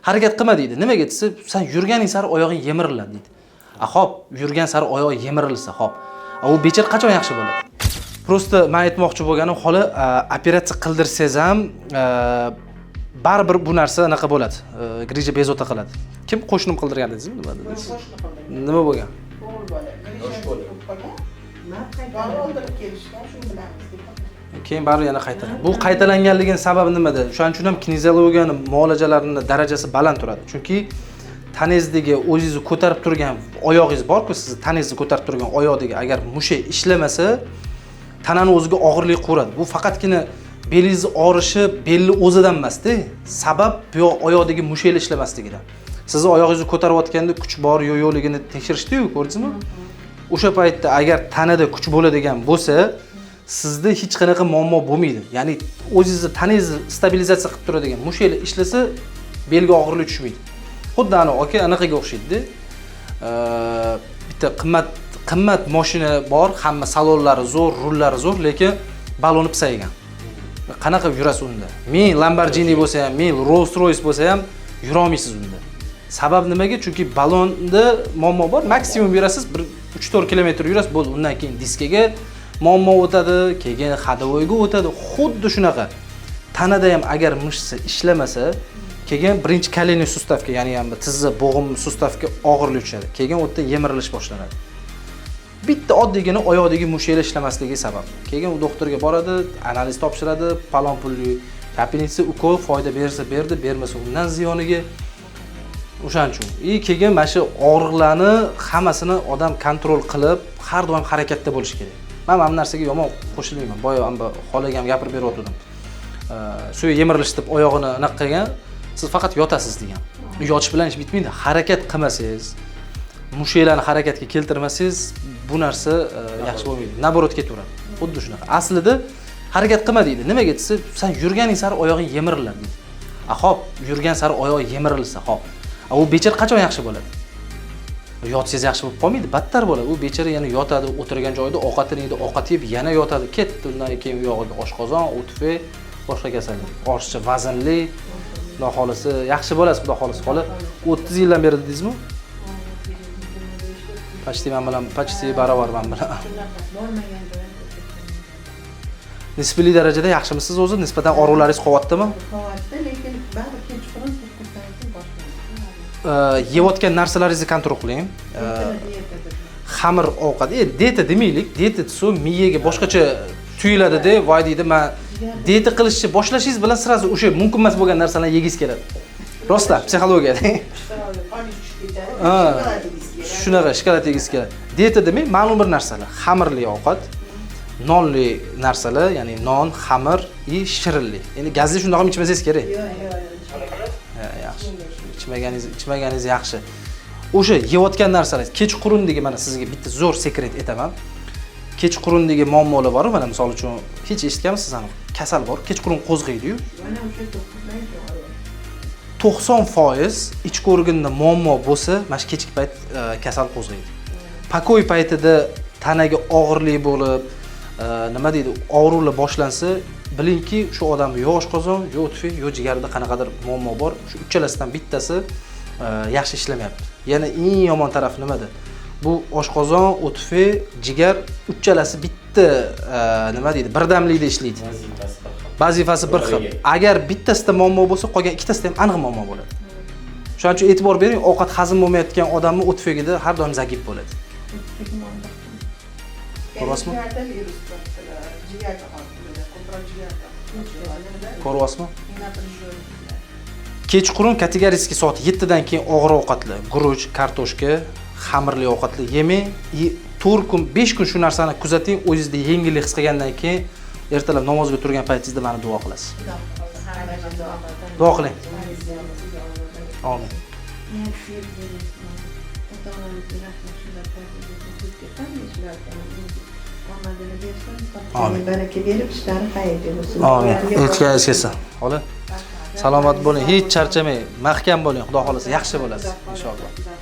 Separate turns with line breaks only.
Harakat qilma deydi. Nimaga desa, sen yurganing sari oyog'ing yemiriladi deydi. Xo'p, yurgan sari oyog'i yemirilsa, xo'p. U bechir qachon yaxshi bo'ladi? Prosta men aytmoqchi bo'lganim, holi operatsiya qildirsangiz ham baribir bu narsa anaqa bo'ladi. Grija bezovta qiladi. Kim qo'shnim qildirgan dedingizmi? Nima dedingiz? Nima bo'lgan?
O'g'il bola. Yosh bo'lib qolgan. Men qaytarib oldirib kelishgan, shu bilamiz deb.
Keyin baribir yana qaytaradi. Bu qaytalanganligining sababi nimada? Shuning uchun ham kineziyologiyani muolajalarining darajasi baland turadi. Chunki taningizdagi o'zingizni ko'tarib turgan oyog'ingiz bor-ku, sizni taningizni ko'tarib turgan oyoqdagi agar mushak ishlamasa, tanani o'ziga og'irlik qo'radi. Bu faqatgina belingiz og'rishi belni o'zidan emas-da, sabab bu oyoqdagi mushaklar ishlamasligidan. Sizni oyog'ingizni ko'tarayotganda kuch bor yo'qligini tekshirishdi-ku, ko'rdingizmi? O'sha paytda agar tanada kuch bo'ladigan bo'lsa, sizda hech qanaqa muammo bo'lmaydi. Ya'ni o'zingizni taningizni stabilizatsiya qilib turadigan mushaklar ishlasa, belga og'irlik tushmaydi. Xuddi anaqaga o'xshaydi-da. Bitta qimmat mashina bor, hamma salonlari zo'r, rullari zo'r, lekin baloni pisaygan. Qanaqa yurasiz unda? Men Lamborghini bo'lsa ham, men Rolls-Royce bo'lsa ham yura olmaysiz unda. Sabab nimaga? Chunki balonda muammo bor. Maksimum yurasiz 3-4 kilometr yurasiz, bo'ldi. Undan keyin diskaga muammo o'tadi, keyin ходовойga o'tadi. Xuddi shunaqa. Tanada ham agar mishsa ishlamasa, keyin birinchi koleniy sustavga, ya'ni ham tizza, bo'g'im sustavga og'irlik tushadi. Keyin u yerda yemirilish boshlanadi. Bitta oddiygina oyoqdagi mushaklar ishlamasligi sabab. Keyin u doktorga boradi, analiz topshiradi, palon pulli kapelnitsa ukol foyda bersa berdi, bermasa undan ziyoniga. O'shaning uchun. Keyin mana shu og'riqlarni hammasini odam kontrol qilib, har doim harakatda bo'lish kerak. Men ham narsaga yomon qo'shilmayman. Boya ham xolaga ham gapirib berayotgandim. Suya yemirilish deb oyog'ini aniq qilgan, siz faqat yotasiz degan. Yotish bilan ish bitmaydi. Harakat qilmasangiz, mushaklarni harakatga keltirmasangiz, bu narsa yaxshi bo'lmaydi. Naborot ketaveradi. Xuddi shunaqa. Aslida harakat qilma deydi. Nimaga desa, sen yurganing sari oyog'ing yemiriladi deydi. Xo'p, yurgan sari oyog'i yemirilsa, xo'p. U bechir qachon yaxshi bo'ladi? Yotsangiz yaxshi bo'lib qolmaydi, battar bo'ladi. U bechira yana yotadi, o'tirgan joyida ovqatini yeydi, ovqat yeb yana yotadi. Ketdi, undan keyin u yog'iga oshqozon, o'tfa, boshqa kasallik. Ortiqcha vaznli, xudo xolisi, yaxshi bo'lasiz, xudo xolisi. Holi 30 yildan beri dedingizmi? Почти men bilan, почти barobar men bilan. Nisbiy darajada yaxshimisiz o'zi? Nisbatan og'riqlaringiz qo'yaptimi?
Qo'yapti, lekin baribir kechqurun
yeyotgan narsalaringizni kontrol qiling. Xamir ovqat, dieta demaylik, dieta desa miyaga boshqacha tuyuladi-da, voy deydi, men dieta qilishni boshlashingiz bilan sirazi o'sha mumkin emas bo'lgan narsalarni yegingiz keladi. Rostda, psixologiyada. Shunaqa shokolad yegingiz keladi. Dieta demak, ma'lum bir narsalar, xamirli ovqat, nonli narsalar, ya'ni non, xamir, shirinlik. Endi gazli shundoq ham ichmasangiz kerak. Yaxshi. Ichmaganingiz yaxshi. O'sha yeyotgan narsalar, kechqurundagi mana sizga bitta zo'r sekret aytaman. Kechqurundagi muammolar bor, mana misol uchun hech eshitganmisiz aniq? Kasal bor, kechqurun qo'zg'aydi-yu.
Mana o'sha
90% ichki organda muammo bo'lsa, mana shu kechki payt kasal qo'zg'aydi. Pakoy paytida tanaga og'irlik bo'lib, nima deydi, og'riqlar boshlansa, bilingki, shu odam yo oshqozon, yo o'tfa, yo jigarida qanaqadir muammo bor. Shu uchalasidan bittasi yaxshi ishlamayapti. Yana eng yomon taraf nimada? Bu oshqozon, o'tfa, jigar uchalasi bitta nima deydi, birdamlikda ishlaydi. Vazifasi bir xil. Agar bittasida muammo bo'lsa, qolgan ikkitasida ham aniq muammo bo'ladi. Shuning uchun e'tibor bering, ovqat hazm bo'lmayotgan odamning o'tfagida har doim zagib bo'ladi. Ko'ryapsizmi? Ko'ryapsizmi? Kechqurun kategoriyasiga soat 7 dan keyin og'ir ovqatlar, guruch, kartoshka, xamirli ovqatlar yemang. 4 kun, 5 kun shu narsani kuzating, o'zingizda yengillik his qilgandan keyin ertalab namozga turgan paytingizda meni duo qilasiz. Duo qiling. Amin.
Amin. Baraka berib, ishlari xayrli bo'lsin.
Amin. Elchigayingiz kelsin. Xo'la. Salomat bo'ling, hech charchamang, mahkam bo'ling, xudo xolasa yaxshi bo'lasiz inshaalloh.